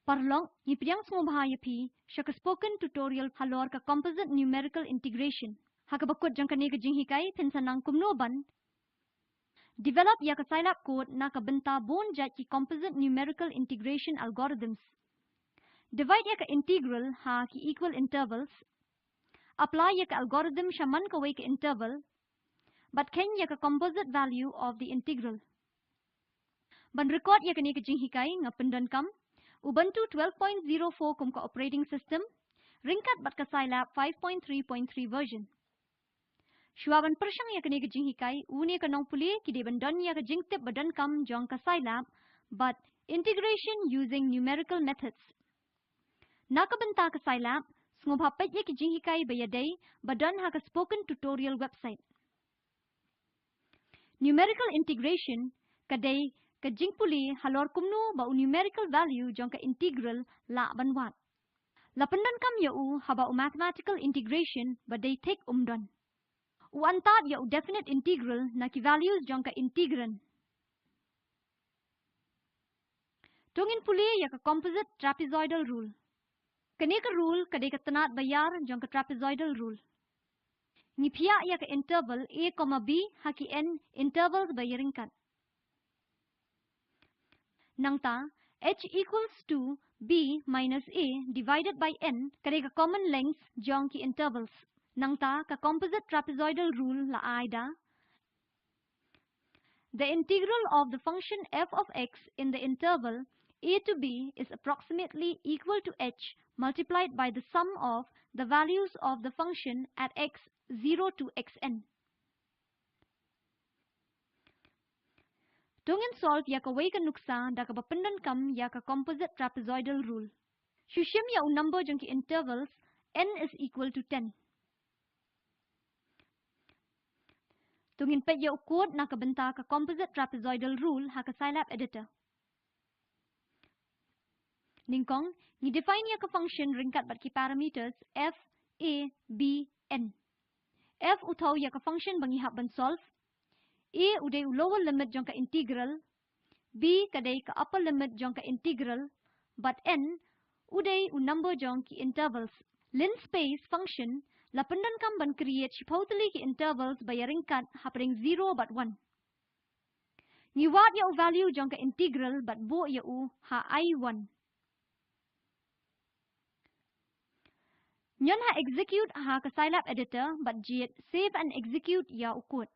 Parlong, ngipiang semua bahaya pi, syaka spoken tutorial halor ka Composite Numerical Integration. Haka bakut jang kani ka jinghikai pensanang kumnoban. Develop ya ka Scilab code na ka benta bon jat ki Composite Numerical Integration algorithms. Divide ya ka integral ha ki equal intervals. Apply ya ka algorithm shaman ka way ka interval. But ken ya ka composite value of the integral. Ban record ya ka ni ka jinghikai nga pendan kam. Ubuntu 12.04 kum ka operating system, ringkat bat ka Scilab 5.3.3 version. Shuaban persyang ya kini ka jinghikai, uni ka nong puli ki de bandan ya ka jingtip badan kam jong ka Scilab, but integration using numerical methods. Nakabenta ka Scilab, sngubhapet ya ki jinghikai bayaday, badan ha ka spoken tutorial website. Numerical integration, kaday ka jingpuli halor kumno ba numerical value jong ka integral la banwat. Lapandan kam ya haba mathematical integration ba day take umdon. Antad ya definite integral na ki values jong ka integran. Tungin puli ya ka composite trapezoidal rule. Kani ka rule kaday ka tanat bayar jong ka trapezoidal rule. Ngipia ya ka interval a, b haki n intervals bayaringkat. Nangta, h equals to b minus a divided by n kadai ka common lengths jong ki intervals. Nangta ka composite trapezoidal rule la aida. The integral of the function f of x in the interval a to b is approximately equal to h multiplied by the sum of the values of the function at x 0 to xn. Tungin solve ya ka way ka nuksa da ka bapendan kam ya ka composite trapezoidal rule. Shushim ya number jong ki intervals n is equal to 10. Tungin pet ya code na ka benta ka composite trapezoidal rule ha ka Scilab editor. Ningkong, ni define ya ka function ringkat bat ki parameters f, a, b, n. F utaw ya ka function bangihap ban solve. A uday lower limit jong ka integral, b kaday ka upper limit jong ka integral, but n uday number jong ki intervals. Linspace function lapandan kam ban create shipotally ki intervals bayaringkat hapring 0 but 1. Niwat ya value jong ka integral but bo ya ha I1. Nyon ha execute ha ka Scilab editor but jet save and execute ya code.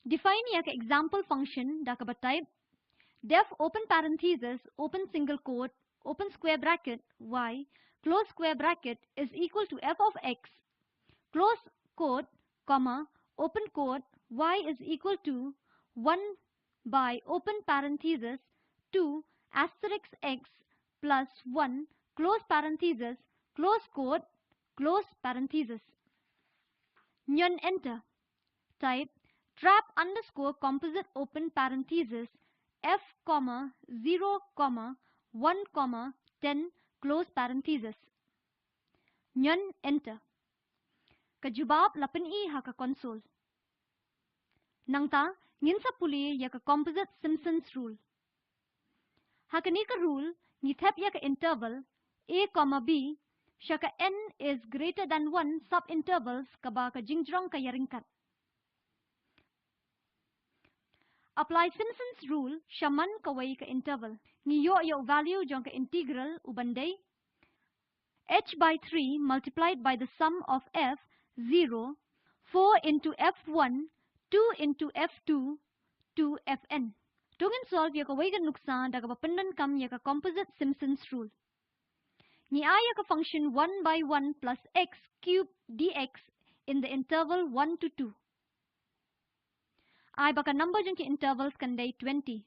Define ya ka example function da ka type def open parenthesis open single quote open square bracket y close square bracket is equal to f of x close quote comma open quote y is equal to 1 by open parenthesis 2 asterisk x plus 1 close parenthesis close quote close parenthesis. Nyon enter. Type trap underscore composite open parenthesis f comma 0 comma 1 comma 10 close parenthesis. Nyon enter. Kajubab lapan I ha ka console. Nangta nginsa puli ya ka composite Simpson's rule. Ha ka ni ka rule ni thep ya ka interval a comma b shaka n is greater than 1 subintervals kaba ka jingjrong ka yaringkat. Apply Simpson's rule shaman kaway ka interval. Ngiyo yo value jong ka integral ubanday h by 3 multiplied by the sum of f 0 4 into f1 2 into f2 to fn. Tungin solve ya kaway ka nuksa da ka papendan kam ya ka composite Simpson's rule. Ni ya ka function 1 by 1 plus x cubed dx in the interval 1 to 2. Ay baka number jong ki intervals kanday 20.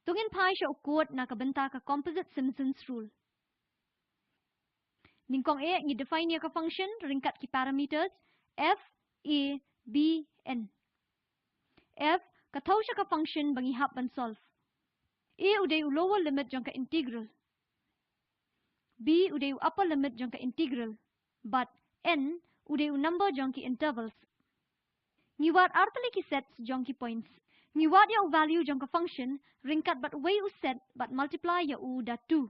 Tungin pai siya ukod na kabenta ka composite Simpson's rule. Ningkong e ni define niya ka function ringkat ki parameters f, a, b, n. F kataw siya ka function bangihap ban solve. A uday lower limit jong ka integral. B uday upper limit jong ka integral. But n uday number jong ki intervals. Ngiwat artali ki sets jong ki points. Ngiwat ya u value jong ka function ringkat bat way u set bat multiply ya u da 2.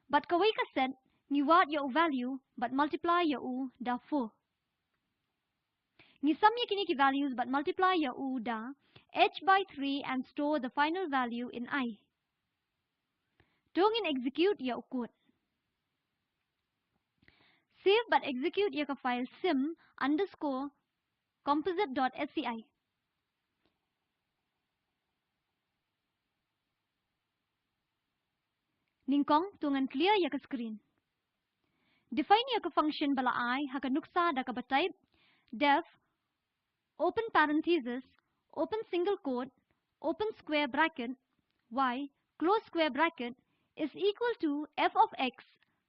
Bat ka way ka set ngiwat ya u value but multiply ya u da 4. Ni sum ya kini ki values but multiply ya u da h by 3 and store the final value in I. Tungin execute ya u code. Save but execute ya ka file sim underscore composite.sci. Ningkong tungan clear ya ka screen. Define ya ka function bala I ha ka nuksa da ka ba type def open parenthesis open single quote open square bracket y close square bracket is equal to f of x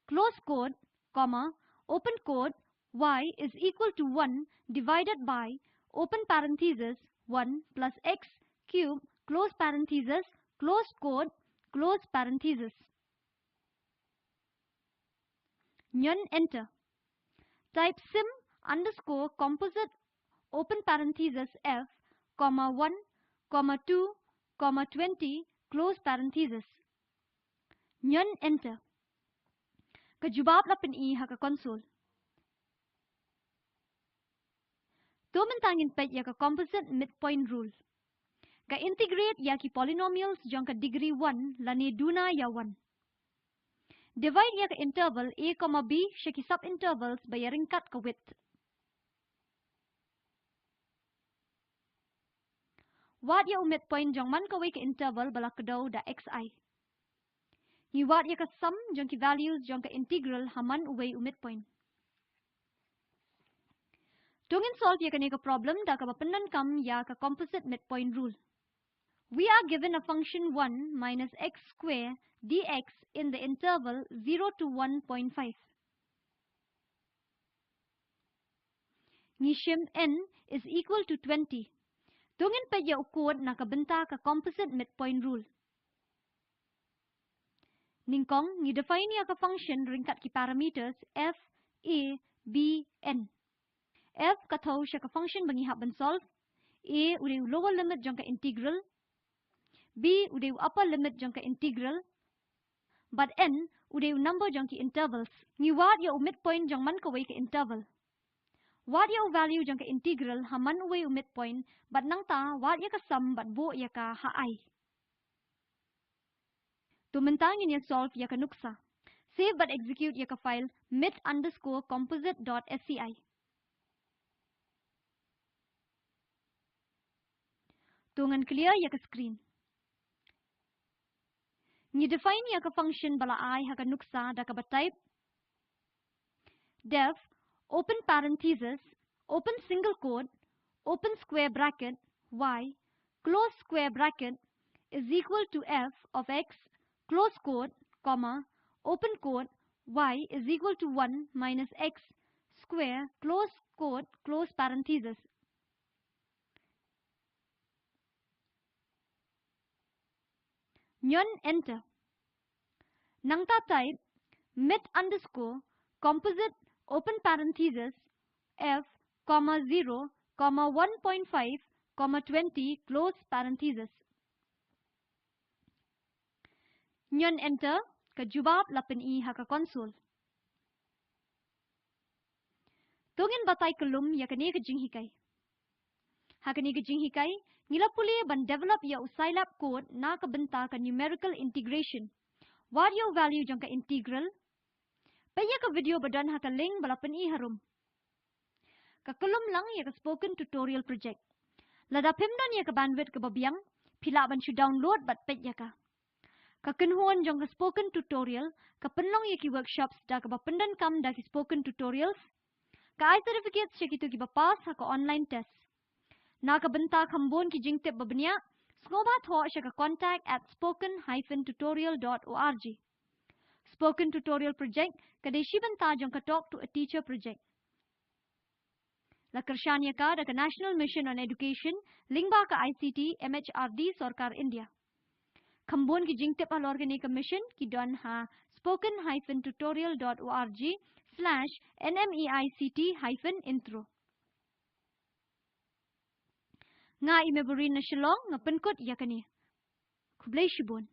close quote comma open quote y is equal to 1 divided by open parenthesis 1 plus x cube close parenthesis close quote close parenthesis. Nyon enter. Type sim underscore composite open parenthesis f comma 1 comma 2 comma 20 close parenthesis. Nyon enter. Kajubab la pen I ha ka console. Tumentangin pet ya ka composite midpoint rule. Ka integrate ya ki polynomials jong ka degree 1 lani duna ya 1. Divide ya ka interval a comma b siya ki subintervals by ya ringkat ka width. Wat ya u midpoint jong man ka way ka interval bala ka daw da xi. Iwat ya ka sum jong ki values jong ka integral haman u way u midpoint. Tungin solve ya ka ni ka problem da ka bapendan kam ya ka composite midpoint rule. We are given a function 1 minus x square dx in the interval 0 to 1.5. Nishim n is equal to 20. Tungin pa ya ukod nakabenta ka composite midpoint rule. Ningkong ni define ya ka function ringkat ki parameters f, a, b, n. F kathaw siya ka function bangi haban solve. A uday lower limit jang ka integral. B uday upper limit jang ka integral. But n uday number jang ki intervals. Ni wat ya midpoint jang man ka way ka interval. Wat ya value jang ka integral haman way midpoint but nang ta wat ya ka sum but bo ya ka haay. Tumintangin ya solve ya ka nuksa. Save but execute ya ka file mid underscore composite.sci. Tungan clear ya ka screen. Ni define ya ka function bala I ha ka nuksa da ka ba type def open parenthesis open single quote open square bracket y close square bracket is equal to f of x close quote comma open quote y is equal to 1 minus x square close quote close parenthesis. Nyon enter. Nangta type mid underscore composite open parenthesis f comma 0 comma 1.5 comma 20 close parenthesis. Nyon enter kajubab lapen I ha ka console. Tungin batay kolum ya kani ka jinghikay. Ha kani ka jinghikay ngila puli ban develop ya usailab code na kabenta ka numerical integration. What your value jang ka integral? Paya ka video badan ha ka link balapan I harum. Kakulum lang ya ka spoken tutorial project. Lada pimdan ya ka bandwidth ka babiyang, pila ban siya download bat pet ya ka. Kakinhuan jang ka spoken tutorial, kapenlong ya ki workshops da ka bapendan kam da ki spoken tutorials. Ka ay certificates siya kito ki bapas ha ka online test. Nakabenta kambon ki jingtip babanya, Skobat ho siya ka contact at spoken-tutorial.org. Spoken Tutorial Project, kaday shibanta jang ka talk to a teacher project. La Kershanya ka da ka National Mission on Education, lingba ka ICT, MHRD, Sarkar India. Kambon ki jingtip halor ka ni ka mission, ki don ha spoken-tutorial.org/NMEICT-intro. Nga i memory na shilong nga penkot yakani. Kublay shibon.